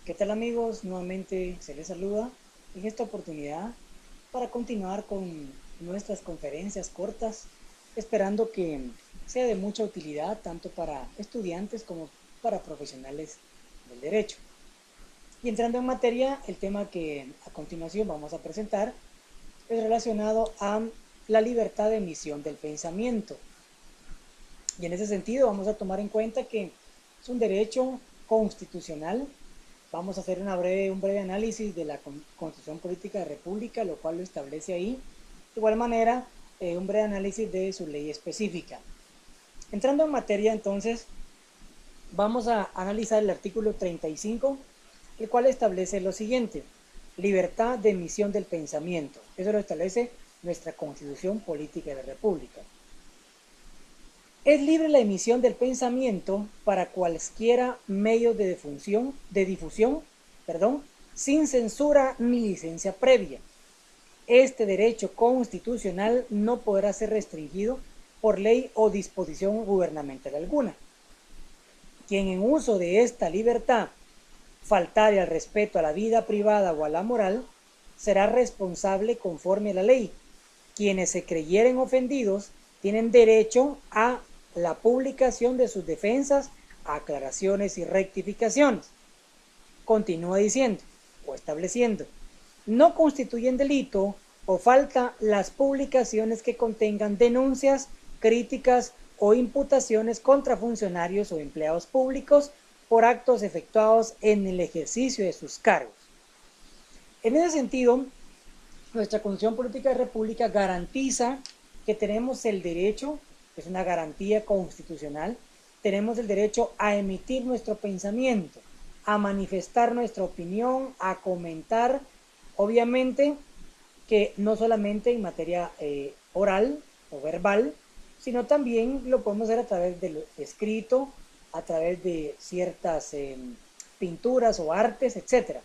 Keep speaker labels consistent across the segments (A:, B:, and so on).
A: ¿Qué tal amigos? Nuevamente se les saluda en esta oportunidad para continuar con nuestras conferencias cortas, esperando que sea de mucha utilidad tanto para estudiantes como para profesionales del derecho. Y entrando en materia, el tema que a continuación vamos a presentar es relacionado a la libertad de emisión del pensamiento. Y en ese sentido vamos a tomar en cuenta que es un derecho constitucional. Vamos a hacer un breve análisis de la Constitución Política de República, lo cual lo establece ahí. De igual manera, un breve análisis de su ley específica. Entrando en materia, entonces, vamos a analizar el artículo 35, el cual establece lo siguiente: libertad de emisión del pensamiento. Eso lo establece nuestra Constitución Política de la República. Es libre la emisión del pensamiento para cualesquiera medios de difusión, sin censura ni licencia previa. Este derecho constitucional no podrá ser restringido por ley o disposición gubernamental alguna. Quien en uso de esta libertad faltare al respeto a la vida privada o a la moral, será responsable conforme a la ley. Quienes se creyeren ofendidos tienen derecho a la publicación de sus defensas, aclaraciones y rectificaciones. Continúa diciendo o estableciendo: no constituyen delito o falta las publicaciones que contengan denuncias, críticas o imputaciones contra funcionarios o empleados públicos por actos efectuados en el ejercicio de sus cargos. En ese sentido, nuestra Constitución Política de República garantiza que tenemos el derecho, es una garantía constitucional, tenemos el derecho a emitir nuestro pensamiento, a manifestar nuestra opinión, a comentar, obviamente que no solamente en materia oral o verbal, sino también lo podemos hacer a través del escrito, a través de ciertas pinturas o artes, etc.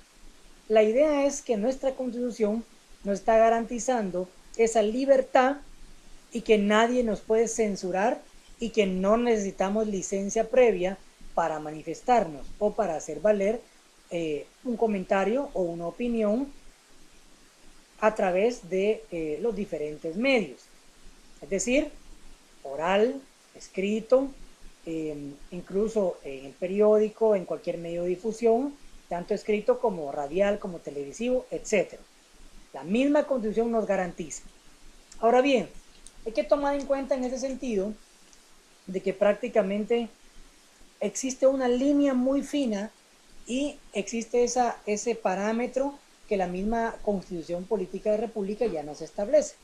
A: La idea es que nuestra Constitución nos está garantizando esa libertad y que nadie nos puede censurar y que no necesitamos licencia previa para manifestarnos o para hacer valer un comentario o una opinión a través de los diferentes medios. Es decir, oral, escrito, incluso en el periódico, en cualquier medio de difusión, tanto escrito como radial, como televisivo, etc. La misma Constitución nos garantiza. Ahora bien, hay que tomar en cuenta en ese sentido de que prácticamente existe una línea muy fina y existe ese parámetro que la misma Constitución Política de República ya nos establece.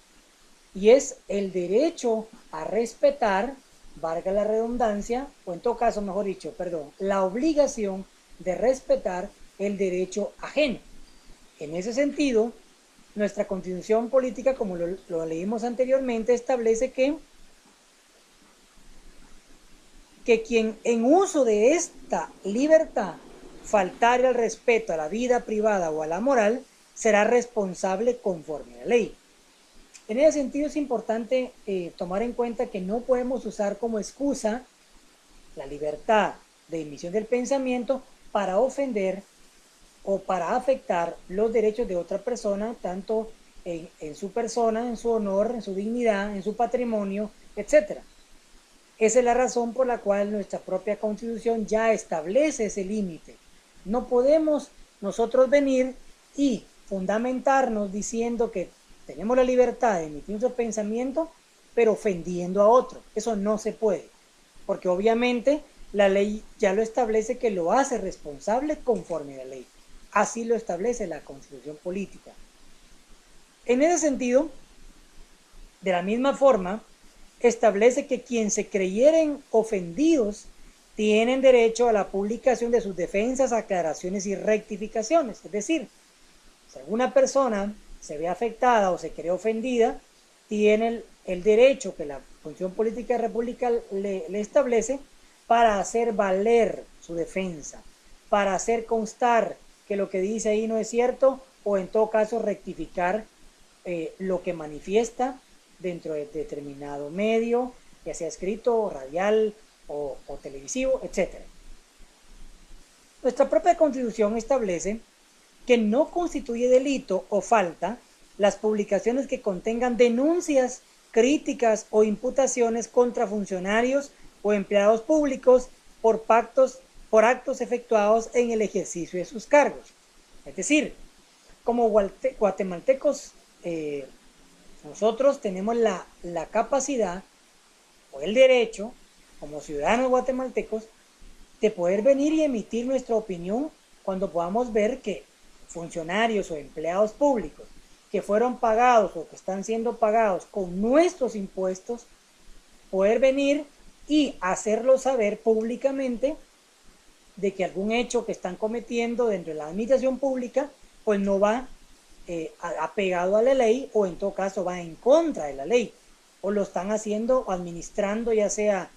A: Y es el derecho a respetar, valga la redundancia, o en todo caso, mejor dicho, perdón, la obligación de respetar el derecho ajeno. En ese sentido, nuestra Constitución Política, como lo leímos anteriormente, establece que quien en uso de esta libertad faltare al respeto a la vida privada o a la moral, será responsable conforme a la ley. En ese sentido es importante tomar en cuenta que no podemos usar como excusa la libertad de emisión del pensamiento para ofender o para afectar los derechos de otra persona, tanto en su persona, en su honor, en su dignidad, en su patrimonio, etc. Esa es la razón por la cual nuestra propia Constitución ya establece ese límite. No podemos nosotros venir y fundamentarnos diciendo que tenemos la libertad de emitir nuestro pensamiento, pero ofendiendo a otro. Eso no se puede, porque obviamente la ley ya lo establece, que lo hace responsable conforme a la ley. Así lo establece la Constitución Política. En ese sentido, de la misma forma, establece que quien se creyeren ofendidos tienen derecho a la publicación de sus defensas, aclaraciones y rectificaciones. Es decir, si alguna persona se ve afectada o se cree ofendida, tiene el derecho que la Constitución Política de la República le establece para hacer valer su defensa, para hacer constar que lo que dice ahí no es cierto, o en todo caso rectificar lo que manifiesta dentro de determinado medio, ya sea escrito, radial o televisivo, etc. Nuestra propia Constitución establece que no constituye delito o falta las publicaciones que contengan denuncias, críticas o imputaciones contra funcionarios o empleados públicos por actos efectuados en el ejercicio de sus cargos. Es decir, como guatemaltecos, nosotros tenemos la capacidad o el derecho, como ciudadanos guatemaltecos, de poder venir y emitir nuestra opinión cuando podamos ver que funcionarios o empleados públicos que fueron pagados o que están siendo pagados con nuestros impuestos, poder venir y hacerlo saber públicamente de que algún hecho que están cometiendo dentro de la administración pública pues no va apegado a la ley, o en todo caso va en contra de la ley, o lo están haciendo administrando ya sea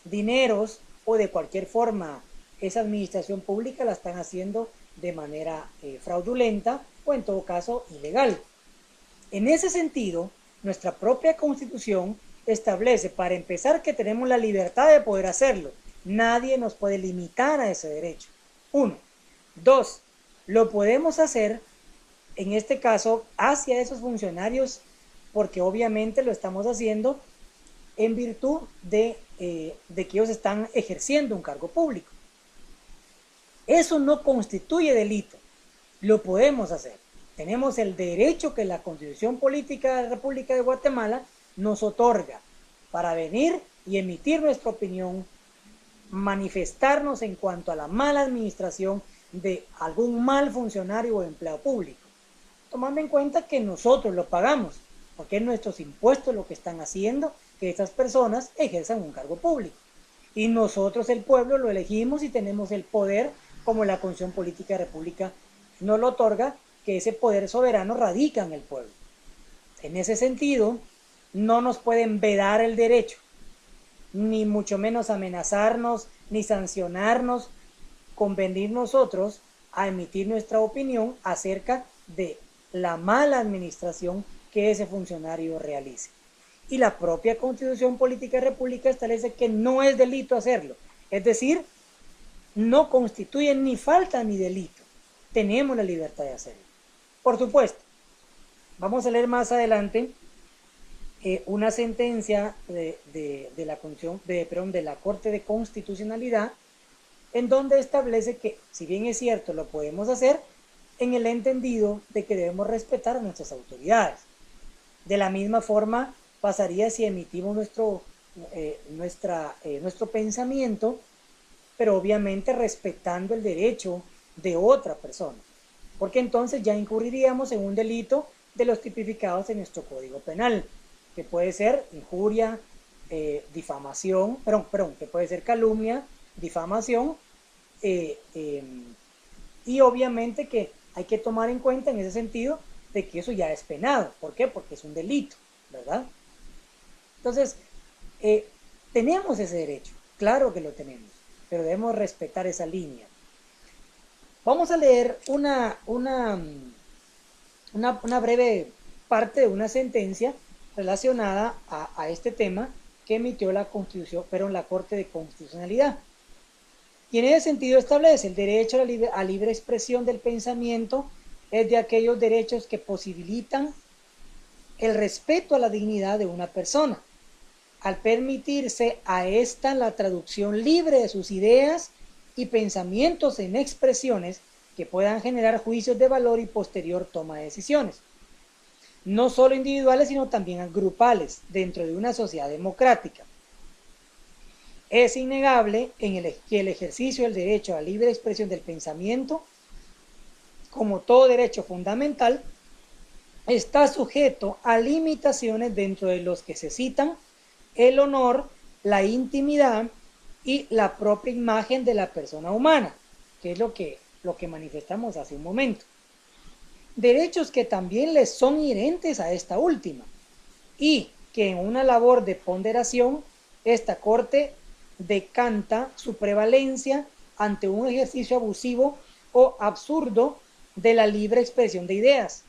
A: dineros o de cualquier forma esa administración pública la están haciendo de manera fraudulenta o en todo caso ilegal. En ese sentido, nuestra propia Constitución establece, para empezar, que tenemos la libertad de poder hacerlo. Nadie nos puede limitar a ese derecho. 1. 2. Lo podemos hacer, en este caso, hacia esos funcionarios, porque obviamente lo estamos haciendo en virtud de que ellos están ejerciendo un cargo público. Eso no constituye delito, lo podemos hacer. Tenemos el derecho que la Constitución Política de la República de Guatemala nos otorga para venir y emitir nuestra opinión, manifestarnos en cuanto a la mala administración de algún mal funcionario o empleado público, tomando en cuenta que nosotros lo pagamos, porque es nuestros impuestos lo que están haciendo que estas personas ejerzan un cargo público. Y nosotros, el pueblo, lo elegimos y tenemos el poder, como la Constitución Política de la República nos lo otorga, que ese poder soberano radica en el pueblo. En ese sentido, no nos pueden vedar el derecho, ni mucho menos amenazarnos, ni sancionarnos con venir nosotros a emitir nuestra opinión acerca de la mala administración que ese funcionario realice. Y la propia Constitución Política de la República establece que no es delito hacerlo. Es decir, no constituye ni falta ni delito. Tenemos la libertad de hacerlo. Por supuesto, vamos a leer más adelante una sentencia de la Corte de Constitucionalidad, en donde establece que, si bien es cierto, lo podemos hacer, en el entendido de que debemos respetar a nuestras autoridades. De la misma forma pasaría si emitimos nuestro pensamiento, pero obviamente respetando el derecho de otra persona, porque entonces ya incurriríamos en un delito de los tipificados en nuestro Código Penal, que puede ser injuria, difamación, que puede ser calumnia, difamación, y obviamente que hay que tomar en cuenta en ese sentido de que eso ya es penado. ¿Por qué? Porque es un delito, ¿verdad? Entonces, tenemos ese derecho, claro que lo tenemos, pero debemos respetar esa línea. Vamos a leer una breve parte de una sentencia relacionada a este tema que emitió la Corte de Constitucionalidad. Y en ese sentido establece el derecho a libre expresión del pensamiento es de aquellos derechos que posibilitan el respeto a la dignidad de una persona, al permitirse a ésta la traducción libre de sus ideas y pensamientos en expresiones que puedan generar juicios de valor y posterior toma de decisiones, no solo individuales, sino también grupales, dentro de una sociedad democrática. Es innegable que el ejercicio del derecho a la libre expresión del pensamiento, como todo derecho fundamental, está sujeto a limitaciones dentro de los que se citan el honor, la intimidad y la propia imagen de la persona humana, que es lo que manifestamos hace un momento. Derechos que también les son inherentes a esta última y que en una labor de ponderación esta Corte decanta su prevalencia ante un ejercicio abusivo o absurdo de la libre expresión de ideas,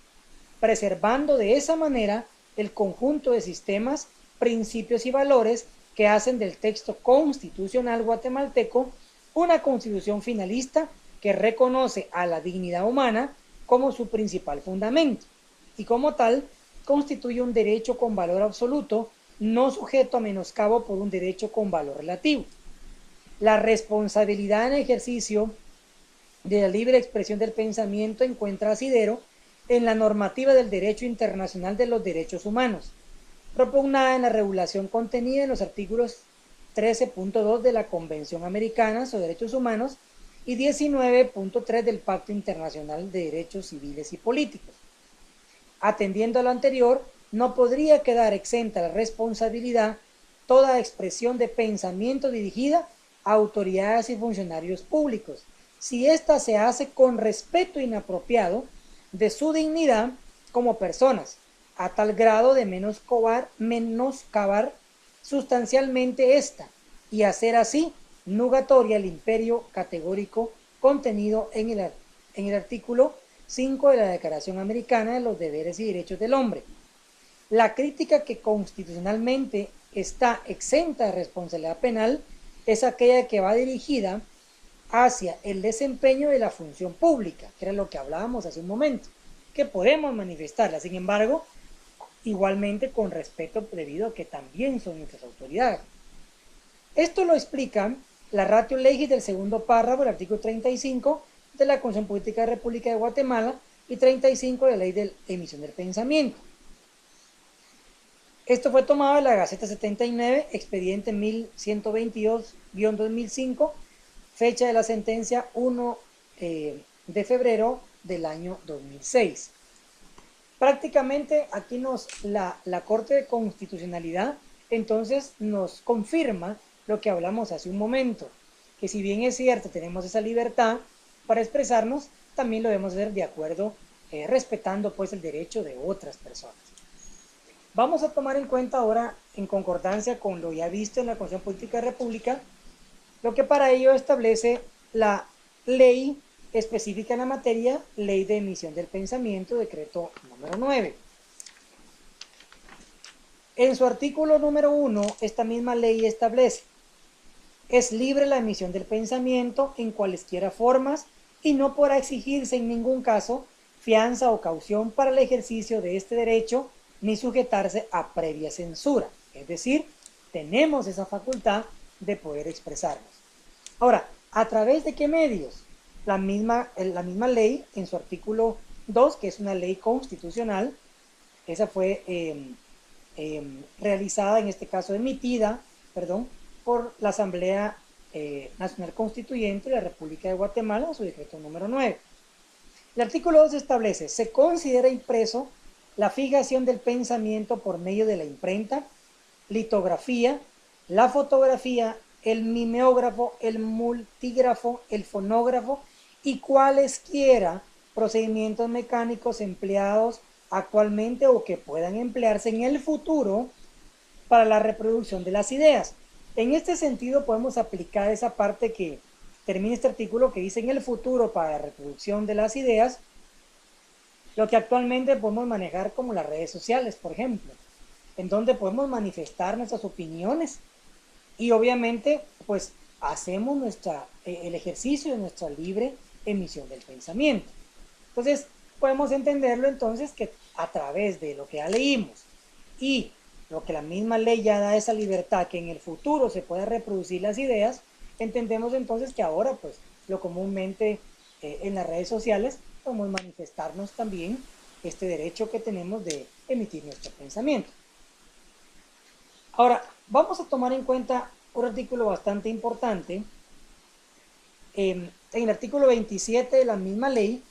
A: preservando de esa manera el conjunto de sistemas, principios y valores que hacen del texto constitucional guatemalteco una constitución finalista que reconoce a la dignidad humana como su principal fundamento y como tal constituye un derecho con valor absoluto, no sujeto a menoscabo por un derecho con valor relativo. La responsabilidad en ejercicio de la libre expresión del pensamiento encuentra asidero en la normativa del derecho internacional de los derechos humanos, propugnada en la regulación contenida en los artículos 13.2 de la Convención Americana sobre Derechos Humanos y 19.3 del Pacto Internacional de Derechos Civiles y Políticos. Atendiendo a lo anterior, no podría quedar exenta la responsabilidad toda expresión de pensamiento dirigida a autoridades y funcionarios públicos, si ésta se hace con respeto inapropiado de su dignidad como personas, a tal grado de menoscabar sustancialmente esta, y hacer así nugatoria el imperio categórico contenido en el artículo 5 de la Declaración Americana de los Deberes y Derechos del Hombre. La crítica que constitucionalmente está exenta de responsabilidad penal es aquella que va dirigida hacia el desempeño de la función pública, que era lo que hablábamos hace un momento, que podemos manifestarla, sin embargo, igualmente con respeto debido a que también son nuestras autoridades. Esto lo explica la ratio legis del segundo párrafo del artículo 35 de la Constitución Política de la República de Guatemala y 35 de la Ley de Emisión del Pensamiento. Esto fue tomado de la Gaceta 79, expediente 1122-2005, fecha de la sentencia 1 de febrero del año 2006. Prácticamente aquí la Corte de Constitucionalidad entonces nos confirma lo que hablamos hace un momento, que si bien es cierto tenemos esa libertad para expresarnos, también lo debemos hacer de acuerdo, respetando pues el derecho de otras personas. Vamos a tomar en cuenta ahora, en concordancia con lo ya visto en la Constitución Política de la República, lo que para ello establece la ley específica en la materia, Ley de Emisión del Pensamiento, decreto número 9. En su artículo número 1, esta misma ley establece: es libre la emisión del pensamiento en cualesquiera formas y no podrá exigirse en ningún caso fianza o caución para el ejercicio de este derecho ni sujetarse a previa censura. Es decir, tenemos esa facultad de poder expresarnos. Ahora, ¿a través de qué medios? La misma ley, en su artículo 2, que es una ley constitucional, esa fue realizada, en este caso emitida, por la Asamblea Nacional Constituyente de la República de Guatemala, su decreto número 9. El artículo 2 establece: se considera impreso la fijación del pensamiento por medio de la imprenta, litografía, la fotografía, el mimeógrafo, el multígrafo, el fonógrafo y cualesquiera procedimientos mecánicos empleados actualmente o que puedan emplearse en el futuro para la reproducción de las ideas. En este sentido podemos aplicar esa parte que termina este artículo, que dice: en el futuro para la reproducción de las ideas, lo que actualmente podemos manejar como las redes sociales, por ejemplo, en donde podemos manifestar nuestras opiniones y obviamente pues hacemos el ejercicio de nuestra libre emisión del pensamiento. Entonces podemos entenderlo entonces que a través de lo que ya leímos y lo que la misma ley ya da esa libertad, que en el futuro se pueda reproducir las ideas, entendemos entonces que ahora pues lo comúnmente en las redes sociales podemos manifestarnos también este derecho que tenemos de emitir nuestro pensamiento. Ahora, vamos a tomar en cuenta un artículo bastante importante. En el artículo 27 de la misma ley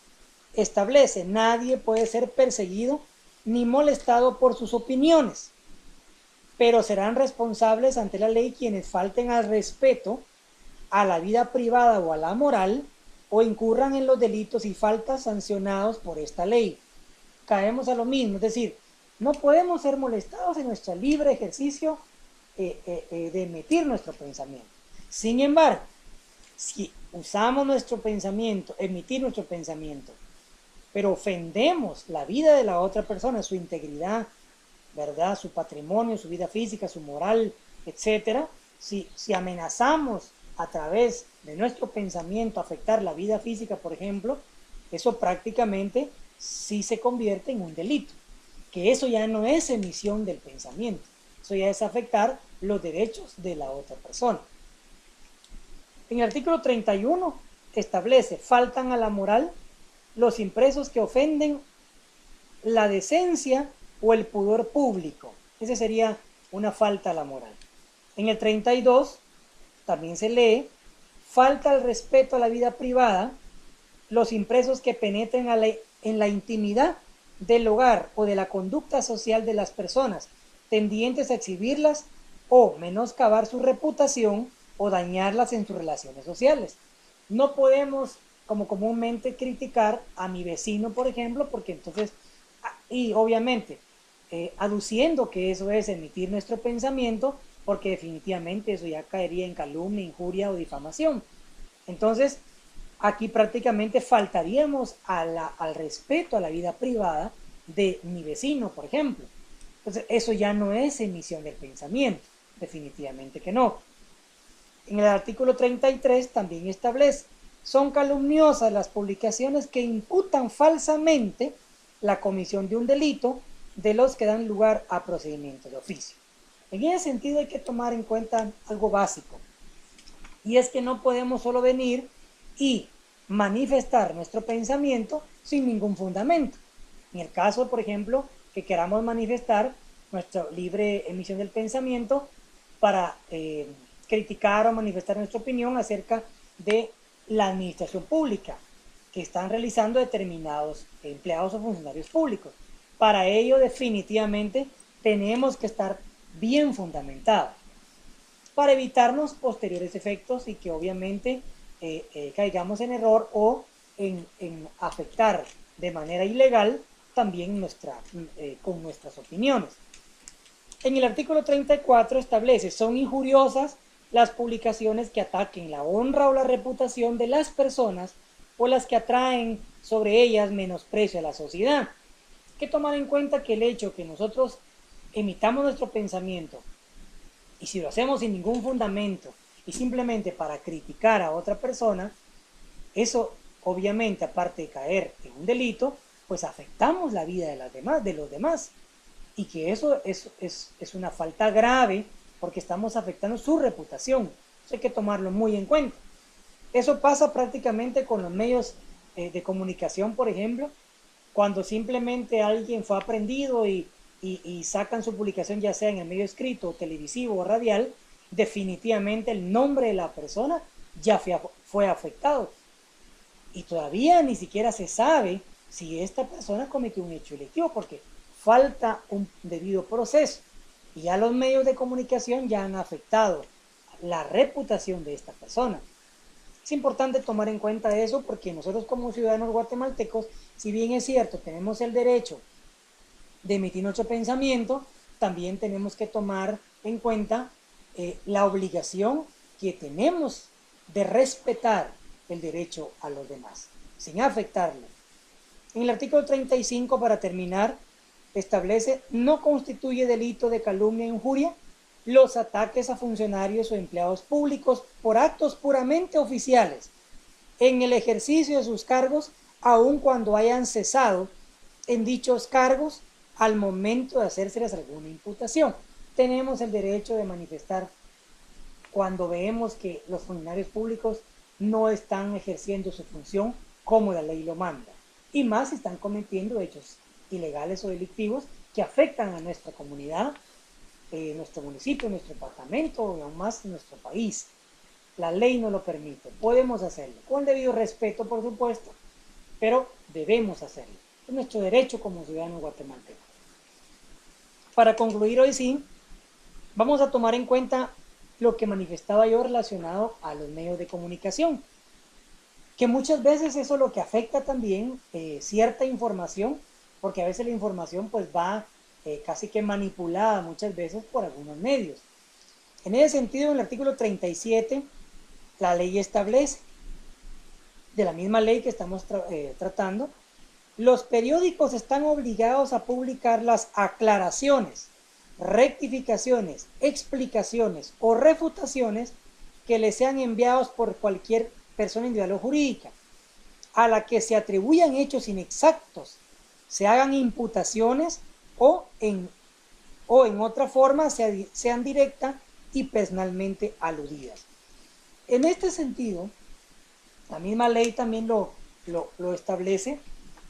A: establece: nadie puede ser perseguido ni molestado por sus opiniones, pero serán responsables ante la ley quienes falten al respeto a la vida privada o a la moral o incurran en los delitos y faltas sancionados por esta ley. Caemos a lo mismo, es decir, no podemos ser molestados en nuestro libre ejercicio de emitir nuestro pensamiento. Sin embargo, si usamos nuestro pensamiento, emitir nuestro pensamiento, pero ofendemos la vida de la otra persona, su integridad, su patrimonio, su vida física, su moral, etcétera, si amenazamos a través de nuestro pensamiento afectar la vida física, por ejemplo, eso prácticamente sí se convierte en un delito, que eso ya no es emisión del pensamiento, eso ya es afectar los derechos de la otra persona. En el artículo 31 establece, faltan a la moral los impresos que ofenden la decencia o el pudor público. Ese sería una falta a la moral. En el 32 también se lee, falta el respeto a la vida privada, los impresos que penetren en la intimidad del hogar o de la conducta social de las personas, tendientes a exhibirlas o menoscabar su reputación o dañarlas en sus relaciones sociales. No podemos, como comúnmente, criticar a mi vecino, por ejemplo, porque entonces, y obviamente, aduciendo que eso es emitir nuestro pensamiento, porque definitivamente eso ya caería en calumnia, injuria o difamación. Entonces, aquí prácticamente faltaríamos al respeto a la vida privada de mi vecino, por ejemplo. Entonces, eso ya no es emisión del pensamiento, definitivamente que no. En el artículo 33 también establece, son calumniosas las publicaciones que imputan falsamente la comisión de un delito de los que dan lugar a procedimientos de oficio. En ese sentido hay que tomar en cuenta algo básico, y es que no podemos solo venir y manifestar nuestro pensamiento sin ningún fundamento. En el caso, por ejemplo, que queramos manifestar nuestra libre emisión del pensamiento para criticar o manifestar nuestra opinión acerca de la administración pública que están realizando determinados empleados o funcionarios públicos. Para ello, definitivamente, tenemos que estar bien fundamentados para evitarnos posteriores efectos y que obviamente caigamos en error o en afectar de manera ilegal también con nuestras opiniones. En el artículo 34 establece, son injuriosas las publicaciones que ataquen la honra o la reputación de las personas o las que atraen sobre ellas menosprecio a la sociedad. Hay que tomar en cuenta que el hecho que nosotros emitamos nuestro pensamiento, y si lo hacemos sin ningún fundamento y simplemente para criticar a otra persona, eso obviamente, aparte de caer en un delito, pues afectamos la vida de los demás. Y que eso es una falta grave porque estamos afectando su reputación. Eso hay que tomarlo muy en cuenta. Eso pasa prácticamente con los medios de comunicación, por ejemplo, cuando simplemente alguien fue aprendido y sacan su publicación ya sea en el medio escrito, televisivo o radial, definitivamente el nombre de la persona ya fue afectado. Y todavía ni siquiera se sabe si esta persona cometió un hecho delictivo porque falta un debido proceso. Y ya los medios de comunicación ya han afectado la reputación de esta persona. Es importante tomar en cuenta eso porque nosotros como ciudadanos guatemaltecos, si bien es cierto, tenemos el derecho de emitir nuestro pensamiento, también tenemos que tomar en cuenta la obligación que tenemos de respetar el derecho a los demás, sin afectarlo. En el artículo 35, para terminar, establece, no constituye delito de calumnia e injuria los ataques a funcionarios o empleados públicos por actos puramente oficiales en el ejercicio de sus cargos, aun cuando hayan cesado en dichos cargos al momento de hacérseles alguna imputación. Tenemos el derecho de manifestar cuando vemos que los funcionarios públicos no están ejerciendo su función como la ley lo manda, y más si están cometiendo hechos ilegales o delictivos que afectan a nuestra comunidad, nuestro municipio, nuestro departamento y aún más nuestro país. La ley no lo permite, podemos hacerlo, con el debido respeto por supuesto, pero debemos hacerlo. Es nuestro derecho como ciudadanos guatemaltecos. Para concluir hoy sí, vamos a tomar en cuenta lo que manifestaba yo relacionado a los medios de comunicación, que muchas veces eso es lo que afecta también cierta información, porque a veces la información pues va casi que manipulada muchas veces por algunos medios. En ese sentido, en el artículo 37, la ley establece, de la misma ley que estamos tratando, los periódicos están obligados a publicar las aclaraciones, rectificaciones, explicaciones o refutaciones que les sean enviados por cualquier persona individual o jurídica, a la que se atribuyan hechos inexactos, se hagan imputaciones o en otra forma sean directa y personalmente aludidas. En este sentido, la misma ley también lo establece,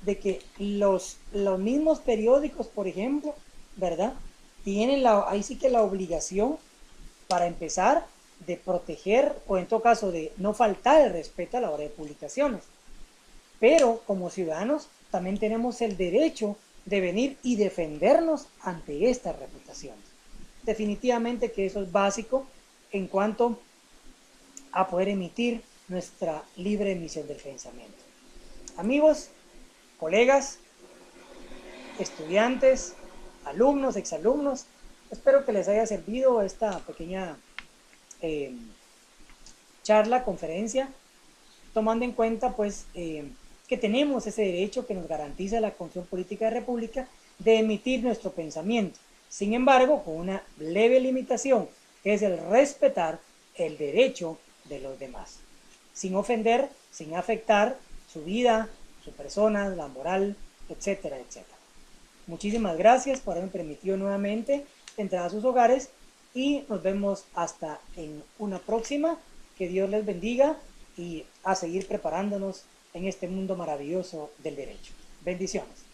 A: de que los mismos periódicos, por ejemplo, ¿verdad? Tienen ahí sí que la obligación, para empezar, de proteger, o en todo caso de no faltar el respeto a la hora de publicaciones. Pero como ciudadanos también tenemos el derecho de venir y defendernos ante estas reputaciones. Definitivamente que eso es básico en cuanto a poder emitir nuestra libre emisión del pensamiento. Amigos, colegas, estudiantes, alumnos, exalumnos, espero que les haya servido esta pequeña charla, conferencia, tomando en cuenta pues que tenemos ese derecho que nos garantiza la Constitución Política de la República de emitir nuestro pensamiento. Sin embargo, con una leve limitación, que es el respetar el derecho de los demás, sin ofender, sin afectar su vida, su persona, la moral, etcétera, etcétera. Muchísimas gracias por haberme permitido nuevamente entrar a sus hogares y nos vemos hasta en una próxima. Que Dios les bendiga y a seguir preparándonos en este mundo maravilloso del derecho. Bendiciones.